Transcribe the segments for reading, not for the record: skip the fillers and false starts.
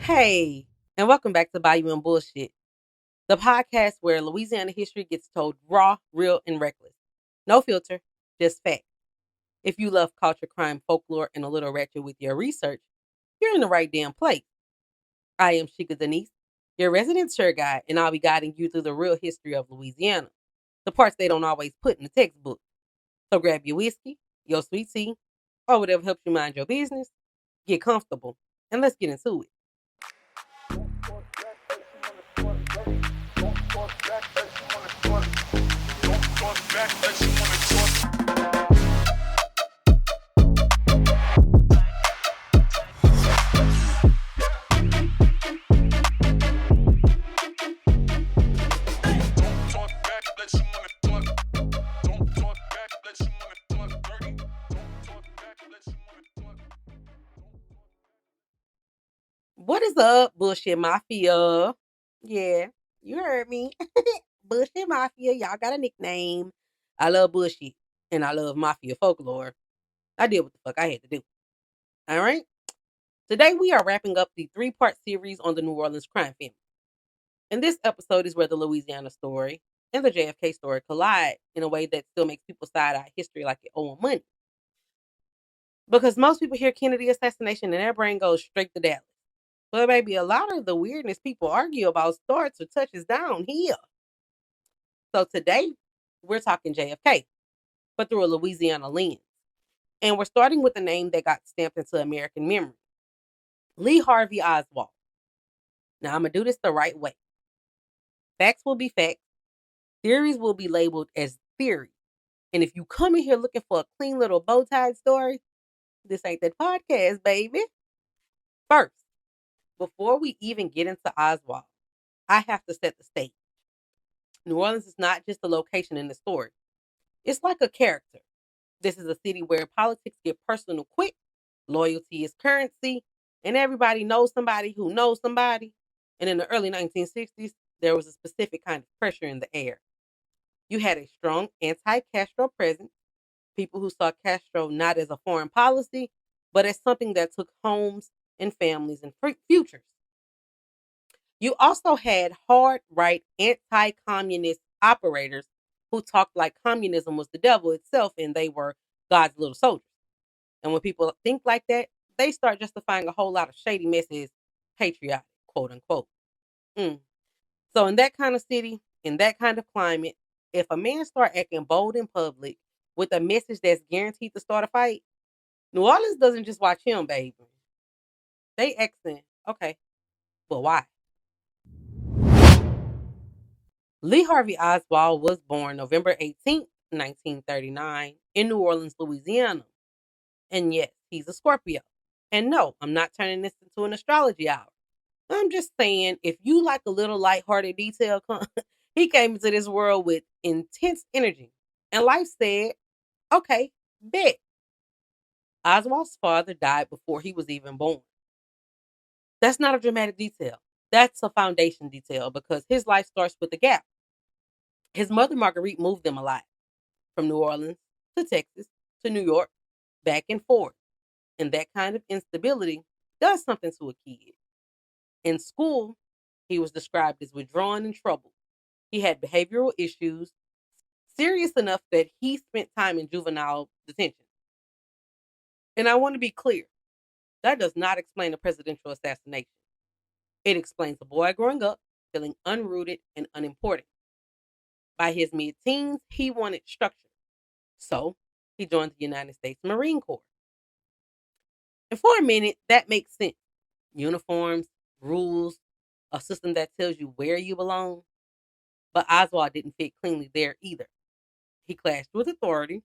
Hey, and welcome back to Bayou and Bullshit, the podcast where Louisiana history gets told raw, real, and reckless. No filter, just fact. If you love culture, crime, folklore, and a little ratchet with your research, you're in the right damn place. I am Sheikah Denise, your resident tour guide, and I'll be guiding you through the real history of Louisiana, the parts they don't always put in the textbook. So grab your whiskey, your sweet tea, or whatever helps you mind your business, get comfortable, and let's get into it. What is up, Bullshit Mafia? Yeah, you heard me. Bullshit Mafia. Y'all got a nickname. I love bullshit and I love mafia folklore. I did what the fuck I had to do. All right. Today we are wrapping up the three-part series on the New Orleans crime family. And this episode is where the Louisiana story and the JFK story collide in a way that still makes people side eye history like it owe 'em money. Because most people hear Kennedy assassination and their brain goes straight to Dallas. But baby, a lot of the weirdness people argue about starts or touches down here. So today, we're talking JFK, but through a Louisiana lens. And we're starting with a name that got stamped into American memory, Lee Harvey Oswald. Now, I'm going to do this the right way. Facts will be facts. Theories will be labeled as theory. And if you come in here looking for a clean little bow tied story, this ain't that podcast, baby. First, before we even get into Oswald, I have to set the stage. New Orleans is not just a location in the story. It's like a character. This is a city where politics get personal quick, loyalty is currency, and everybody knows somebody who knows somebody. And in the early 1960s, there was a specific kind of pressure in the air. You had a strong anti-Castro presence, people who saw Castro not as a foreign policy, but as something that took homes and families and futures. You also had hard right anti communist operators who talked like communism was the devil itself and they were God's little soldiers. And when people think like that, they start justifying a whole lot of shady mess as patriotic, quote unquote. Mm. So, in that kind of city, in that kind of climate, if a man start acting bold in public with a message that's guaranteed to start a fight, New Orleans doesn't just watch him, baby. They asking, okay, but why? Lee Harvey Oswald was born November 18th, 1939, in New Orleans, Louisiana. And yes, he's a Scorpio. And no, I'm not turning this into an astrology hour. I'm just saying, if you like a little lighthearted detail, he came into this world with intense energy. And life said, okay, bet. Oswald's father died before he was even born. That's not a dramatic detail. That's a foundation detail because his life starts with a gap. His mother, Marguerite, moved them a lot from New Orleans to Texas to New York, back and forth. And that kind of instability does something to a kid. In school, he was described as withdrawn and troubled. He had behavioral issues, serious enough that he spent time in juvenile detention. And I want to be clear, that does not explain a presidential assassination. It explains a boy growing up feeling unrooted and unimportant. By his mid teens, he wanted structure. So he joined the United States Marine Corps. And for a minute, that makes sense. Uniforms, rules, a system that tells you where you belong. But Oswald didn't fit cleanly there either. He clashed with authority,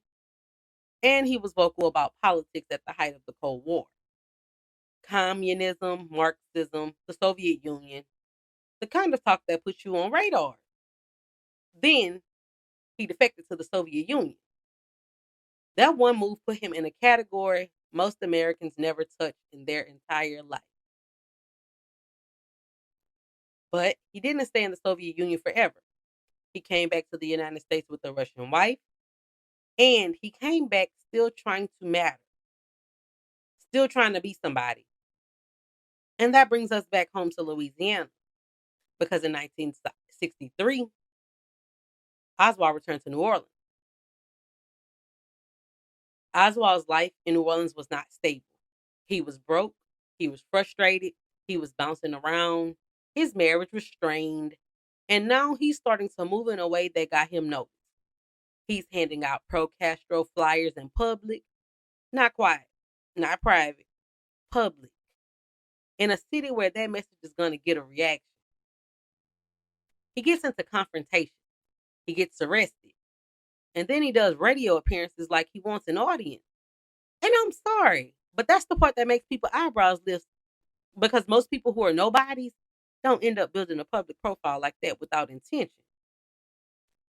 and he was vocal about politics at the height of the Cold War. Communism, Marxism, the Soviet Union, the kind of talk that puts you on radar. Then he defected to the Soviet Union. That one move put him in a category most Americans never touched in their entire life. But he didn't stay in the Soviet Union forever. He came back to the United States with a Russian wife, and he came back still trying to matter, still trying to be somebody. And that brings us back home to Louisiana, because in 1963, Oswald returned to New Orleans. Oswald's life in New Orleans was not stable. He was broke, he was frustrated, he was bouncing around, his marriage was strained, and now he's starting to move in a way that got him noticed. He's handing out pro Castro flyers in public, not quiet, not private, public, in a city where that message is going to get a reaction. He gets into confrontation, he gets arrested, and then he does radio appearances like he wants an audience. And I'm sorry, but that's the part that makes people eyebrows lift, because most people who are nobodies don't end up building a public profile like that without intention.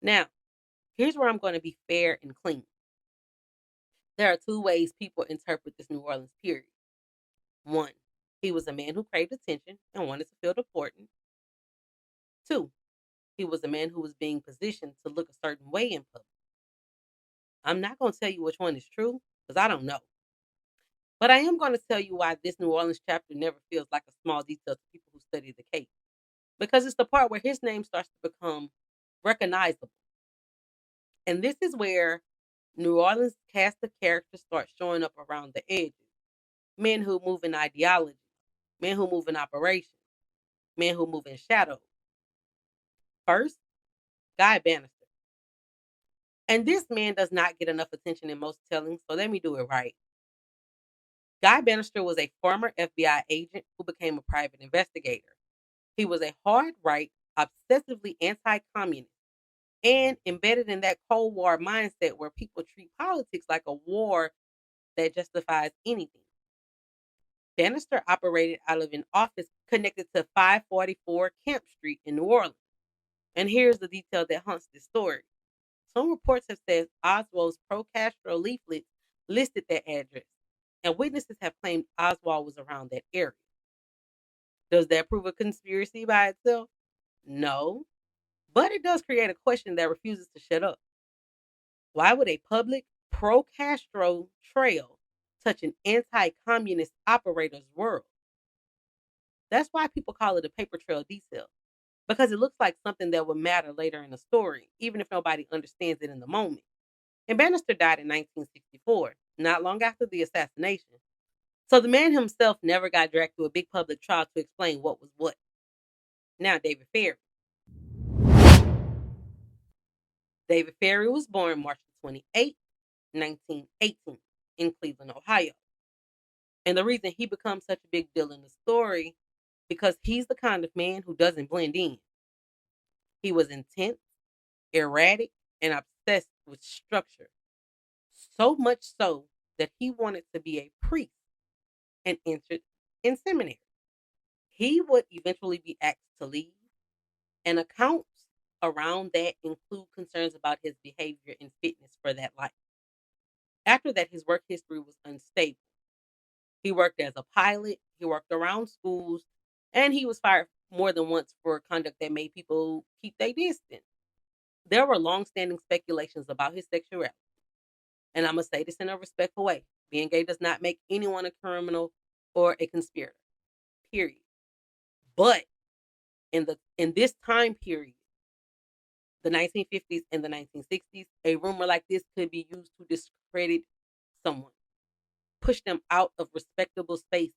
Now, here's where I'm going to be fair and clean. There are two ways people interpret this New Orleans period. One, he was a man who craved attention and wanted to feel important. Two, he was a man who was being positioned to look a certain way in public. I'm not going to tell you which one is true, because I don't know. But I am going to tell you why this New Orleans chapter never feels like a small detail to people who study the case. Because it's the part where his name starts to become recognizable. And this is where New Orleans cast of characters start showing up around the edges. Men who move in ideology, men who move in operation, men who move in shadow. First, Guy Bannister. And this man does not get enough attention in most tellings, so let me do it right. Guy Bannister was a former FBI agent who became a private investigator. He was a hard right, obsessively anti-communist, and embedded in that Cold War mindset where people treat politics like a war that justifies anything. Bannister operated out of an office connected to 544 Camp Street in New Orleans. And here's the detail that haunts this story. Some reports have said Oswald's pro-Castro leaflets listed that address, and witnesses have claimed Oswald was around that area. Does that prove a conspiracy by itself? No, but it does create a question that refuses to shut up. Why would a public pro-Castro trail touch an anti-communist operator's world? That's why people call it a paper trail detail, because it looks like something that would matter later in the story, even if nobody understands it in the moment. And Bannister died in 1964, not long after the assassination. So the man himself never got dragged to a big public trial to explain what was what. Now, David Ferry. David Ferry was born March 28, 1918, in Cleveland, Ohio. And the reason he becomes such a big deal in the story, because he's the kind of man who doesn't blend in. He was intense, erratic, and obsessed with structure. So much so that he wanted to be a priest and entered in seminary. He would eventually be asked to leave, and accounts around that include concerns about his behavior and fitness for that life. After that, his work history was unstable. He worked as a pilot, he worked around schools, and he was fired more than once for conduct that made people keep their distance. There were long-standing speculations about his sexuality. And I'm going to say this in a respectful way. Being gay does not make anyone a criminal or a conspirator. Period. But in this time period, the 1950s and the 1960s, a rumor like this could be used to discredit someone, push them out of respectable spaces,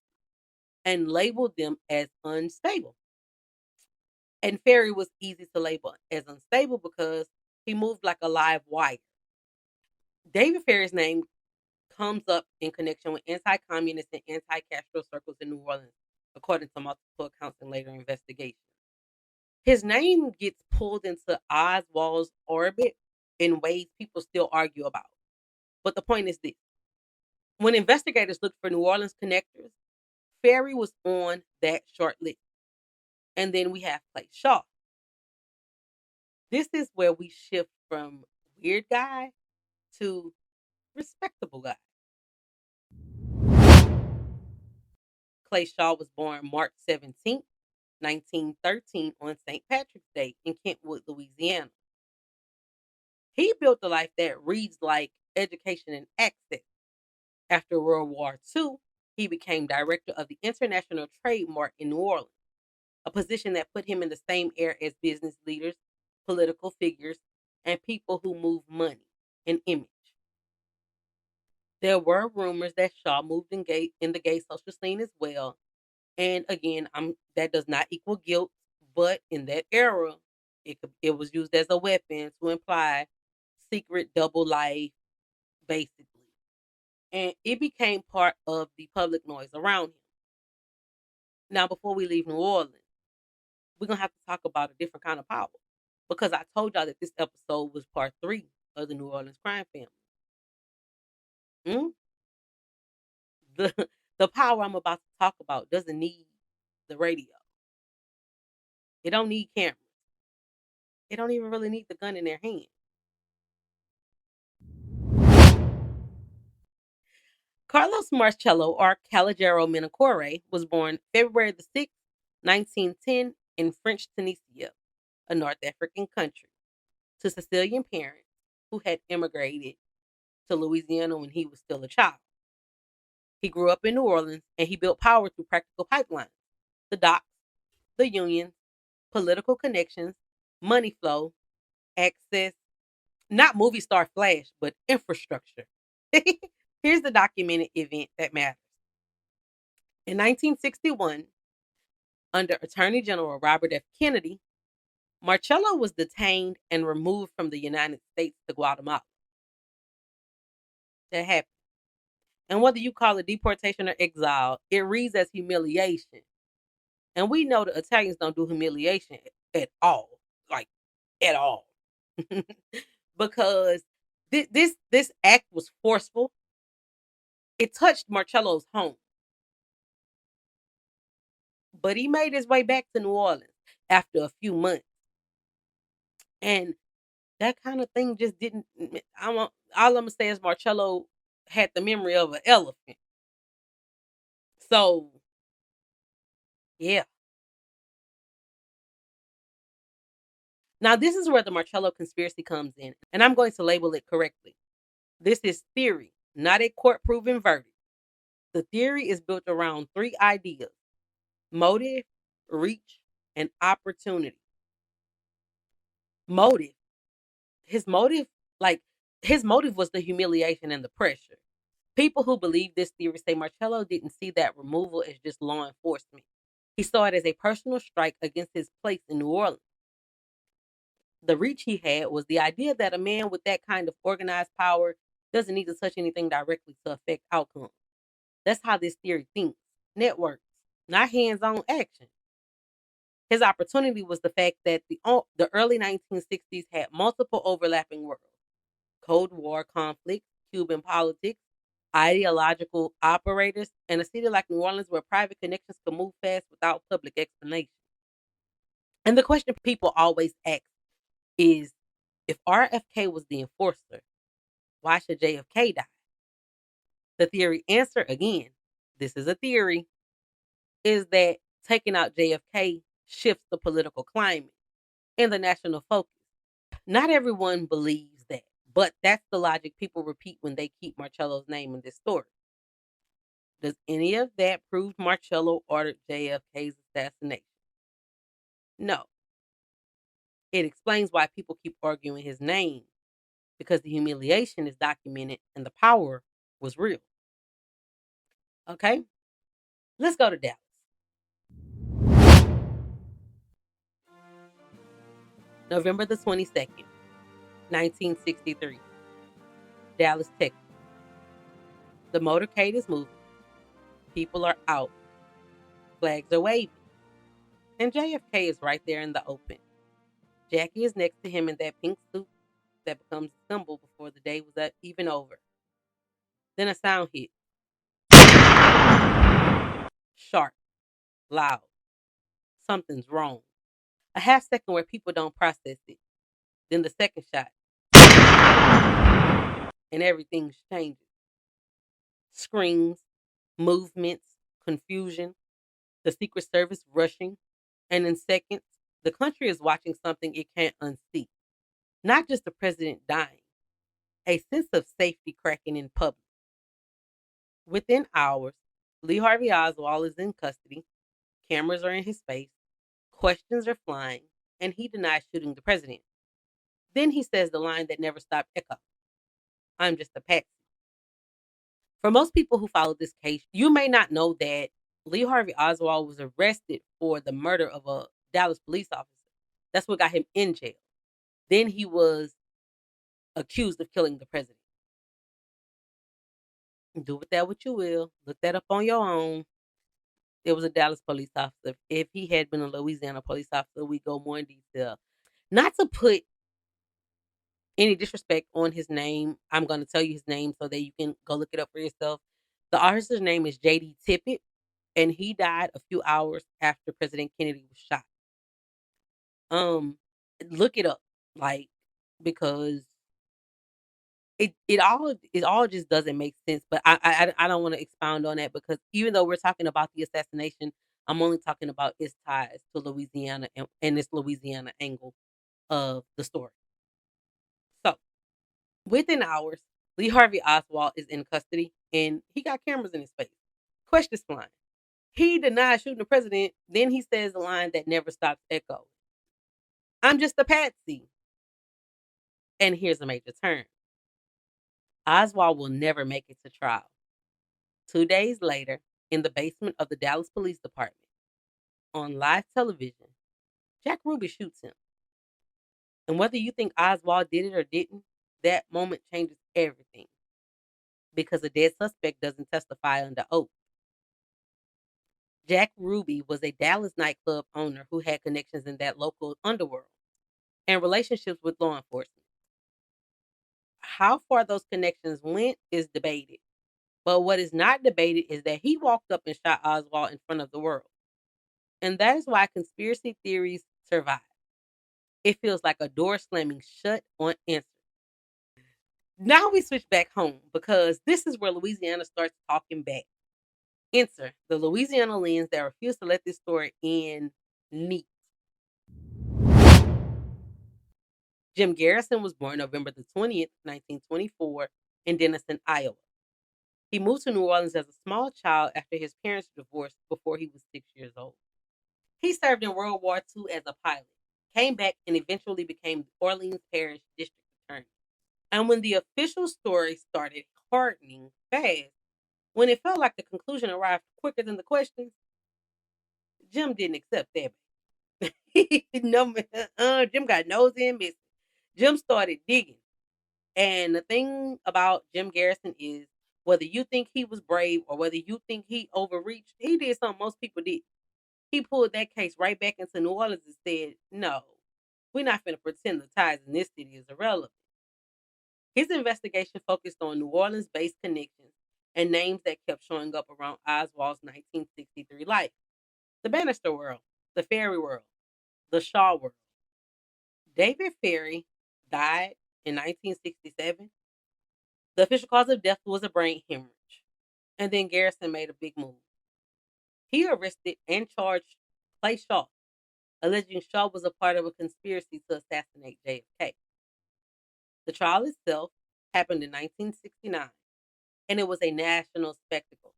and label them as unstable. And Ferry was easy to label as unstable because he moved like a live wire. David Ferry's name comes up in connection with anti-communist and anti-Castro circles in New Orleans, according to multiple accounts and later investigations. His name gets pulled into Oswald's orbit in ways people still argue about. But the point is this. When investigators looked for New Orleans connectors, Ferry was on that short list. And then we have Clay Shaw. This is where we shift from weird guy to respectable guy. Clay Shaw was born March 17th, 1913 on St. Patrick's Day in Kentwood, Louisiana. He built a life that reads like education and access. After World War II, he became director of the International Trademark in New Orleans, a position that put him in the same air as business leaders, political figures, and people who move money and image. There were rumors that Shaw moved in the gay social scene as well. And again, that does not equal guilt, but in that era, it was used as a weapon to imply secret double life, basically. And it became part of the public noise around him. Now, before we leave New Orleans, we're gonna have to talk about a different kind of power. Because I told y'all that this episode was part 3 of the New Orleans crime family. Mm? The the power I'm about to talk about doesn't need the radio. It don't need cameras. It don't even really need the gun in their hand. Carlos Marcello, or Calogero Menocore, was born February the 6th, 1910, in French Tunisia, a North African country, to Sicilian parents who had immigrated to Louisiana when he was still a child. He grew up in New Orleans and he built power through practical pipelines, the docks, the unions, political connections, money flow, access, not movie star flash, but infrastructure. Here's the documented event that matters. In 1961, under Attorney General Robert F. Kennedy, Marcello was detained and removed from the United States to Guatemala. That happened. And whether you call it deportation or exile, it reads as humiliation. And we know the Italians don't do humiliation at all. Like, at all. Because this act was forceful. It touched Marcello's home. But he made his way back to New Orleans after a few months. And that kind of thing just didn't. All I'm gonna say is Marcello had the memory of an elephant. So, yeah. Now, this is where the Marcello conspiracy comes in, and I'm going to label it correctly. This is theory, not a court-proven verdict. The theory is built around 3 ideas: motive, reach, and opportunity. Motive. His motive, his motive was the humiliation and the pressure. People who believe this theory say Marcello didn't see that removal as just law enforcement. He saw it as a personal strike against his place in New Orleans. The reach he had was the idea that a man with that kind of organized power doesn't need to touch anything directly to affect outcomes. That's how this theory thinks. Networks, not hands-on action. His opportunity was the fact that the early 1960s had multiple overlapping worlds: Cold War conflict, Cuban politics, ideological operators, and a city like New Orleans where private connections could move fast without public explanation. And the question people always ask is, if RFK was the enforcer, why should JFK die? The theory answer, again, this is a theory, is that taking out JFK shifts the political climate and the national focus. Not everyone believes that, but that's the logic people repeat when they keep Marcello's name in this story. Does any of that prove Marcello ordered JFK's assassination? No. It explains why people keep arguing his name, because the humiliation is documented and the power was real. Okay? Let's go to Dallas. November the 22nd, 1963. Dallas, Texas. The motorcade is moving. People are out. Flags are waving. And JFK is right there in the open. Jackie is next to him in that pink suit that becomes a symbol before the day was even over. Then a sound hit. Sharp. Loud. Something's wrong. A half second where people don't process it. Then the second shot. And everything changes. Screams, movements, confusion, the Secret Service rushing, and in seconds, the country is watching something it can't unsee. Not just the president dying, a sense of safety cracking in public. Within hours, Lee Harvey Oswald is in custody. Cameras are in his face. Questions are flying. And he denies shooting the president. Then he says the line that never stopped echoing. I'm just a patsy. For most people who follow this case, you may not know that Lee Harvey Oswald was arrested for the murder of a Dallas police officer. That's what got him in jail. Then he was accused of killing the president. Do with that what you will. Look that up on your own. It was a Dallas police officer. If he had been a Louisiana police officer, we go more in detail. Not to put any disrespect on his name, I'm going to tell you his name so that you can go look it up for yourself. The officer's name is JD Tippit, and he died a few hours after President Kennedy was shot. Look it up, like, because it all just doesn't make sense. But I don't want to expound on that because even though we're talking about the assassination, I'm only talking about its ties to Louisiana and this Louisiana angle of the story. So within hours, Lee Harvey Oswald is in custody and he got cameras in his face. Questions flying. He denies shooting the president. Then he says a line that never stops echoing. I'm just a patsy. And here's a major turn. Oswald will never make it to trial. 2 days later, in the basement of the Dallas Police Department, on live television, Jack Ruby shoots him. And whether you think Oswald did it or didn't, that moment changes everything. Because a dead suspect doesn't testify under oath. Jack Ruby was a Dallas nightclub owner who had connections in that local underworld and relationships with law enforcement. How far those connections went is debated. But what is not debated is that he walked up and shot Oswald in front of the world. And that is why conspiracy theories survive. It feels like a door slamming shut on answer. Now we switch back home because this is where Louisiana starts talking back. Enter the Louisiana lens that refused to let this story end neat. Jim Garrison was born November the 20th, 1924, in Denison, Iowa. He moved to New Orleans as a small child after his parents divorced before he was 6 years old. He served in World War II as a pilot, came back, and eventually became the Orleans Parish District Attorney. And when the official story started hardening fast, when it felt like the conclusion arrived quicker than the questions, Jim didn't accept that. Jim got nose in business. Jim started digging. And the thing about Jim Garrison is whether you think he was brave or whether you think he overreached, he did something most people did. He pulled that case right back into New Orleans and said, no, we're not going to pretend the ties in this city is irrelevant. His investigation focused on New Orleans-based connections and names that kept showing up around Oswald's 1963 life. The Bannister world, the Ferry world, the Shaw world. David Ferry died in 1967. The official cause of death was a brain hemorrhage. And then Garrison made a big move. He arrested and charged Clay Shaw, alleging Shaw was a part of a conspiracy to assassinate JFK. The trial itself happened in 1969, and it was a national spectacle.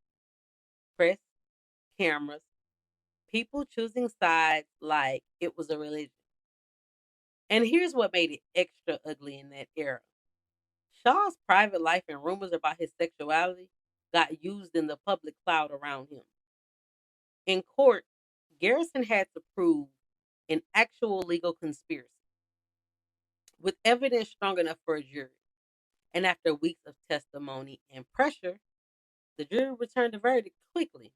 Press, cameras, people choosing sides like it was a religion. And here's what made it extra ugly in that era. Shaw's private life and rumors about his sexuality got used in the public cloud around him. In court, Garrison had to prove an actual legal conspiracy with evidence strong enough for a jury. And after weeks of testimony and pressure, the jury returned a verdict quickly,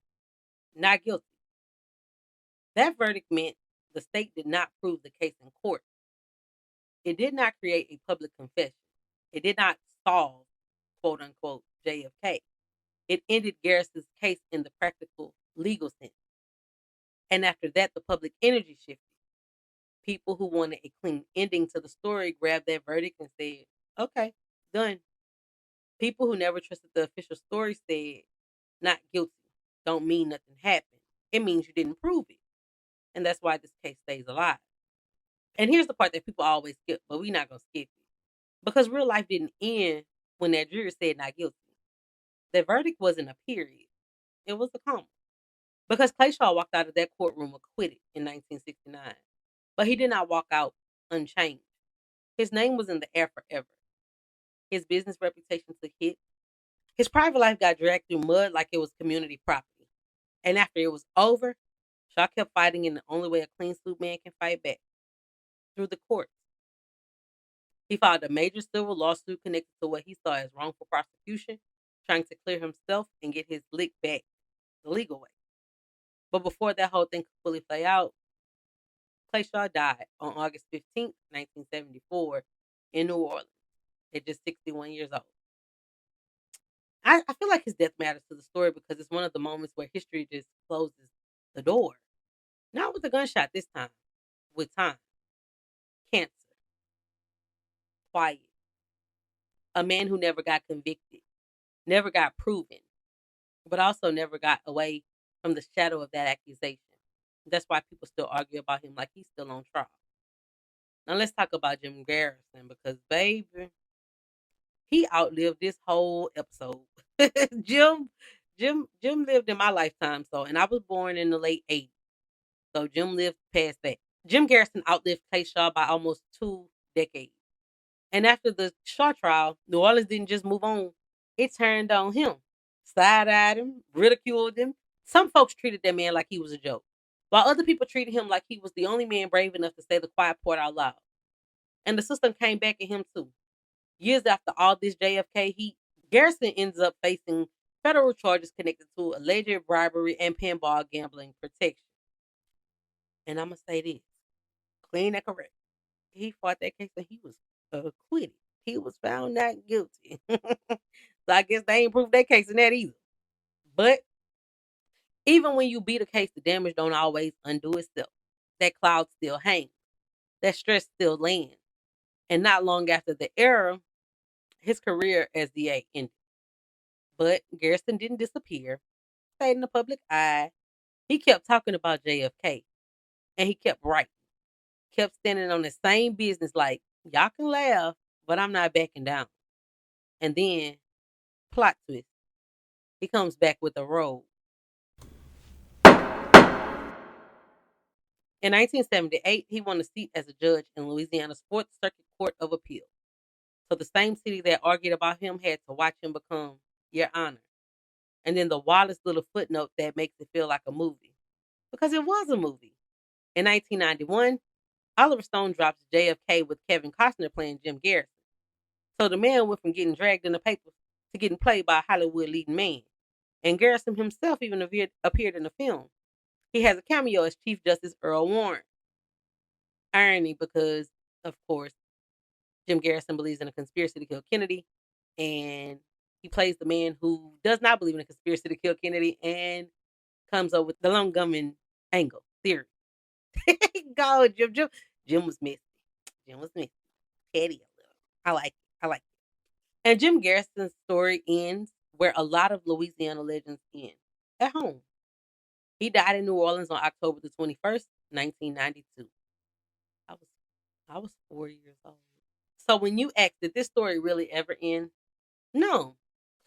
not guilty. That verdict meant the state did not prove the case in court. It did not create a public confession. It did not solve, quote unquote, JFK. It ended Garrison's case in the practical legal sense. And after that, the public energy shifted. People who wanted a clean ending to the story grabbed that verdict and said, okay, done. People who never trusted the official story said, not guilty, don't mean nothing happened. It means you didn't prove it. And that's why this case stays alive. And here's the part that people always skip, but we're not going to skip it. Because real life didn't end when that jury said not guilty. The verdict wasn't a period. It was a coma. Because Clayshaw walked out of that courtroom acquitted in 1969. But he did not walk out unchanged. His name was in the air forever. His business reputation took hit. His private life got dragged through mud like it was community property. And after it was over, Shaw kept fighting in the only way a clean sloop man can fight back, through the courts. He filed a major civil lawsuit connected to what he saw as wrongful prosecution, trying to clear himself and get his lick back the legal way. But before that whole thing could fully play out, Clayshaw died on August 15th, 1974, in New Orleans at just 61 years old. I feel like his death matters to the story because it's one of the moments where history just closes the door. Not with a gunshot this time, with time. Cancer. Quiet. A man who never got convicted, never got proven, but also never got away from the shadow of that accusation. That's why people still argue about him like he's still on trial. Now let's talk about Jim Garrison because, baby, he outlived this whole episode. Jim lived in my lifetime, and I was born in the late 80s. So Jim lived past that. Jim Garrison outlived Clayshaw by almost 2 decades. And after the Shaw trial, New Orleans didn't just move on. It turned on him. Side-eyed him, ridiculed him. Some folks treated that man like he was a joke, while other people treated him like he was the only man brave enough to say the quiet part out loud. And the system came back at him too. Years after all this JFK heat, Garrison ends up facing federal charges connected to alleged bribery and pinball gambling protection. And I'm going to say this, clean and correct. He fought that case and he was acquitted. He was found not guilty. So I guess they ain't proved that case in that either. But even when you beat a case, the damage don't always undo itself. That cloud still hangs. That stress still lands. And not long after the error, his career as DA ended. But Garrison didn't disappear. Stayed in the public eye. He kept talking about JFK. And he kept writing. Kept standing on the same business like, y'all can laugh, but I'm not backing down. And then, plot twist. He comes back with a robe. In 1978, he won a seat as a judge in Louisiana's Fourth Circuit Court of Appeal. So the same city that argued about him had to watch him become Your Honor. And then the wildest little footnote that makes it feel like a movie. Because it was a movie. In 1991, Oliver Stone drops JFK with Kevin Costner playing Jim Garrison. So the man went from getting dragged in the papers to getting played by a Hollywood leading man. And Garrison himself even appeared in the film. He has a cameo as Chief Justice Earl Warren. Irony because, of course, Jim Garrison believes in a conspiracy to kill Kennedy. And he plays the man who does not believe in a conspiracy to kill Kennedy and comes up with the lone gunman angle theory. Go, Jim. Jim was messy. Jim was messy. Petty a little. I like it. And Jim Garrison's story ends where a lot of Louisiana legends end. At home. He died in New Orleans on October the 21st, 1992. I was 4 years old. So when you ask, did this story really ever end? No.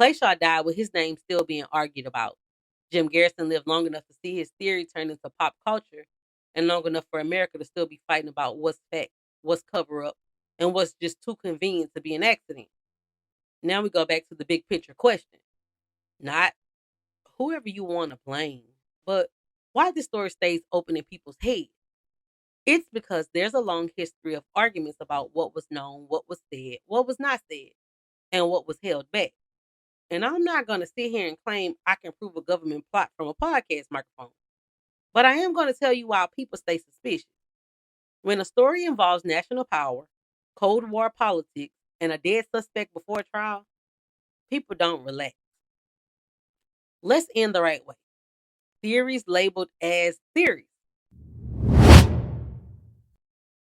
Clayshaw died with his name still being argued about. Jim Garrison lived long enough to see his theory turn into pop culture and long enough for America to still be fighting about what's fact, what's cover up, and what's just too convenient to be an accident. Now we go back to the big picture question. Not whoever you want to blame, but why this story stays open in people's heads. It's because there's a long history of arguments about what was known, what was said, what was not said, and what was held back. And I'm not going to sit here and claim I can prove a government plot from a podcast microphone. But I am going to tell you why people stay suspicious. When a story involves national power, Cold War politics, and a dead suspect before trial, people don't relax. Let's end the right way. Theories labeled as theories.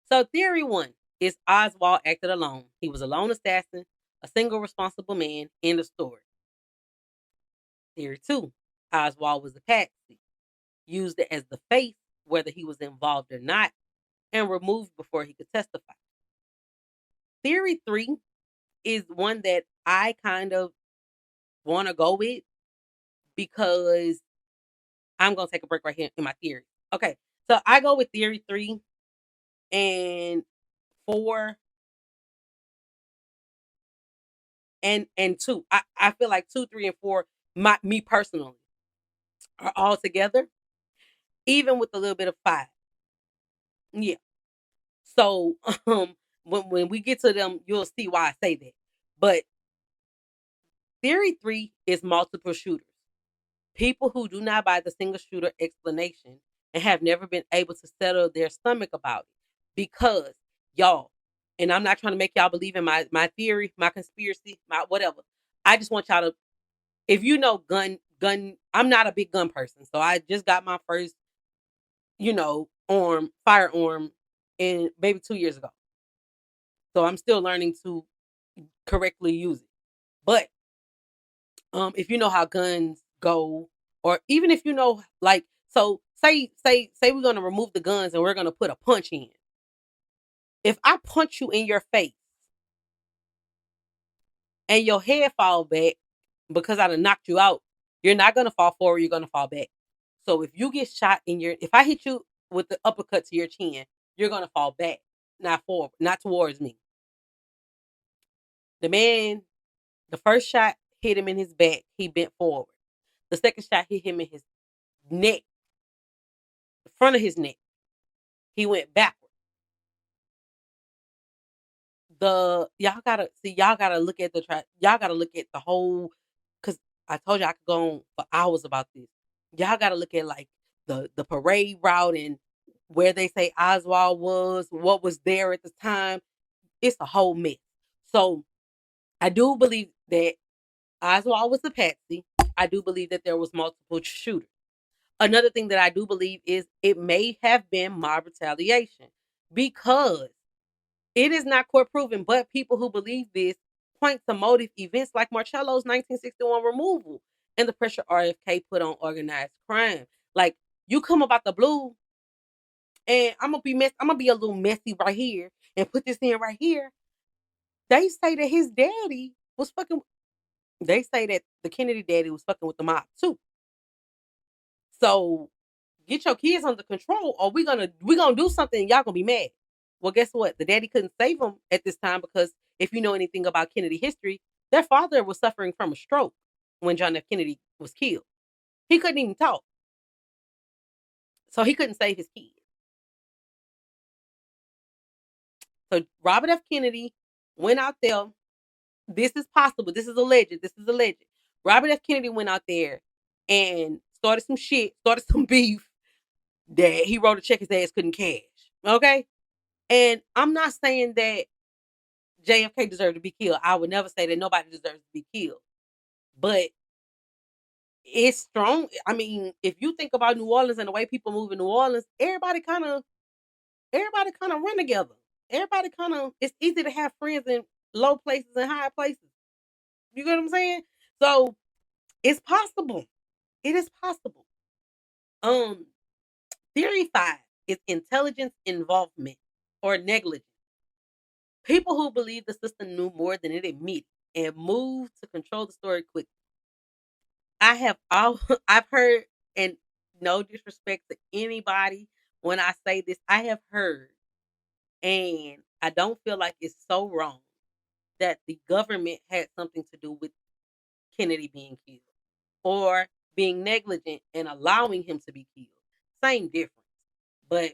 So theory 1 is Oswald acted alone. He was a lone assassin, a single responsible man. End of story. Theory 2, Oswald was a patsy, used it as the face, whether he was involved or not, and removed before he could testify. Theory 3 is one that I kind of want to go with because I'm gonna take a break right here in my theory. Okay, so I go with theory 3 and 4 and 2. I feel like 2, 3, and 4, me personally, are all together, even with a little bit of 5. Yeah. So when we get to them, you'll see why I say that. But theory 3 is multiple shooters. People who do not buy the single shooter explanation and have never been able to settle their stomach about it. Because y'all, and I'm not trying to make y'all believe in my theory, my conspiracy, my whatever. I just want y'all to, if you know gun, I'm not a big gun person. So I just got my first, firearm in maybe 2 years ago. So I'm still learning to correctly use it. But if you know how guns go, or even if you know, like, so say we're gonna remove the guns and we're gonna put a punch in. If I punch you in your face and your head fall back because I done knocked you out, you're not gonna fall forward, you're gonna fall back. So if you get shot if I hit you with the uppercut to your chin, you're gonna fall back, not forward, not towards me. The first shot hit him in his back, he bent forward. The second shot hit him in his neck, the front of his neck. He went backward. Y'all gotta look at y'all gotta look at the whole, because I told you I could go on for hours about this. Y'all gotta look at like the parade route and where they say Oswald was, what was there at the time. It's a whole mess. So I do believe that Oswald was a patsy. I do believe that there was multiple shooters. Another thing that I do believe is it may have been mob retaliation, because it is not court proven, but people who believe this point to motive events like Marcello's 1961 removal and the pressure RFK put on organized crime. Like, you come about the blue, and I'm gonna be a little messy right here and put this in right here. They say that his daddy was fucking. They say that the Kennedy daddy was fucking with the mob too. So get your kids under control, or we gonna do something and y'all gonna be mad. Well, guess what? The daddy couldn't save him at this time, because if you know anything about Kennedy history, their father was suffering from a stroke when John F. Kennedy was killed. He couldn't even talk. So he couldn't save his kids. So Robert F. Kennedy went out there. This is possible. This is alleged. This is alleged. Robert F. Kennedy went out there and started some shit, started some beef that he wrote a check his ass couldn't cash. Okay? And I'm not saying that JFK deserved to be killed. I would never say that nobody deserves to be killed. But it's strong. I mean, if you think about New Orleans and the way people move in New Orleans, everybody kind of run together. Everybody kind of, it's easy to have friends in low places and high places. You get what I'm saying? So it's possible. It is possible. Um, Theory 5 is intelligence involvement or negligence. People who believe the system knew more than it admitted and moved to control the story quickly. I've heard, and no disrespect to anybody when I say this, I have heard, and I don't feel like it's so wrong, that the government had something to do with Kennedy being killed or being negligent and allowing him to be killed. Same difference. But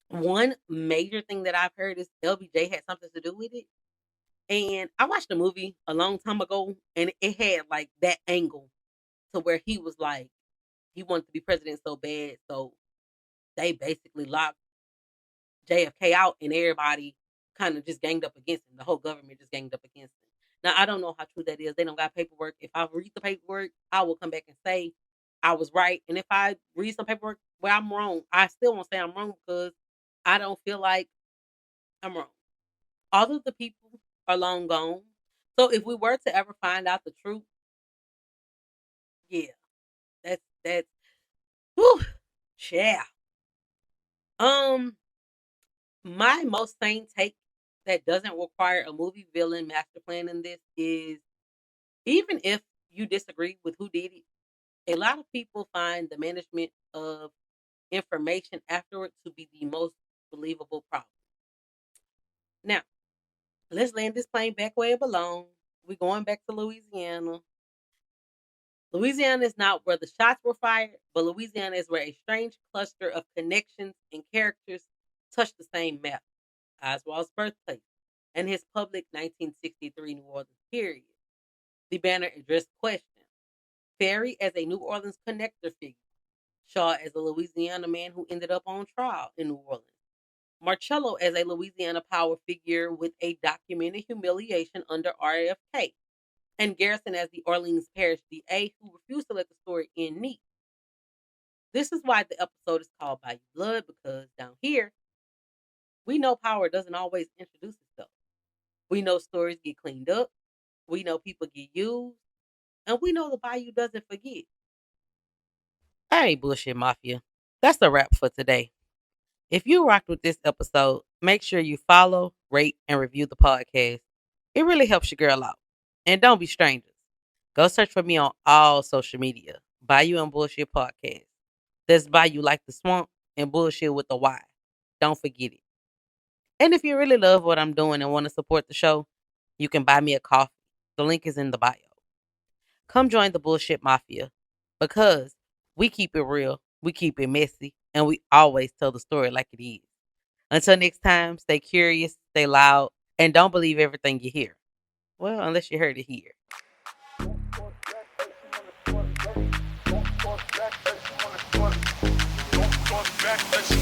one major thing that I've heard is LBJ had something to do with it. And I watched a movie a long time ago, and it had like that angle to where he was like, he wanted to be president so bad. So they basically locked JFK out, and everybody kind of just ganged up against him. The whole government just ganged up against him. Now, I don't know how true that is. They don't got paperwork. If I read the paperwork, I will come back and say I was right. And if I read some paperwork where I'm wrong, I still won't say I'm wrong, because I don't feel like I'm wrong. All of the people are long gone. So if we were to ever find out the truth, yeah, that's whew, yeah. Um, my most sane take that doesn't require a movie villain master plan in this is, even if you disagree with who did it, A lot of people find the management of information afterward to be the most believable problem. Now, let's land this plane back where it belongs. We're going back to Louisiana. Louisiana is not where the shots were fired, but Louisiana is where a strange cluster of connections and characters touch the same map. Oswald's birthplace and his public 1963 New Orleans period. The banner addressed questions. Ferry as a New Orleans connector figure. Shaw as a Louisiana man who ended up on trial in New Orleans. Marcello as a Louisiana power figure with a documented humiliation under RFK. And Garrison as the Orleans Parish DA who refused to let the story end neat. This is why the episode is called Bayou Blood, because down here, we know power doesn't always introduce itself. We know stories get cleaned up. We know people get used. And we know the Bayou doesn't forget. All right, Bullshit Mafia. That's a wrap for today. If you rocked with this episode, make sure you follow, rate, and review the podcast. It really helps your girl out. And don't be strangers. Go search for me on all social media. Bayou and Bullshit Podcast. That's Bayou like the swamp and bullshit with a Y. Don't forget it. And if you really love what I'm doing and want to support the show, you can buy me a coffee. The link is in the bio. Come join the Bullshit Mafia because we keep it real, we keep it messy, and we always tell the story like it is. Until next time, stay curious, stay loud, and don't believe everything you hear. Well, unless you heard it here. Back,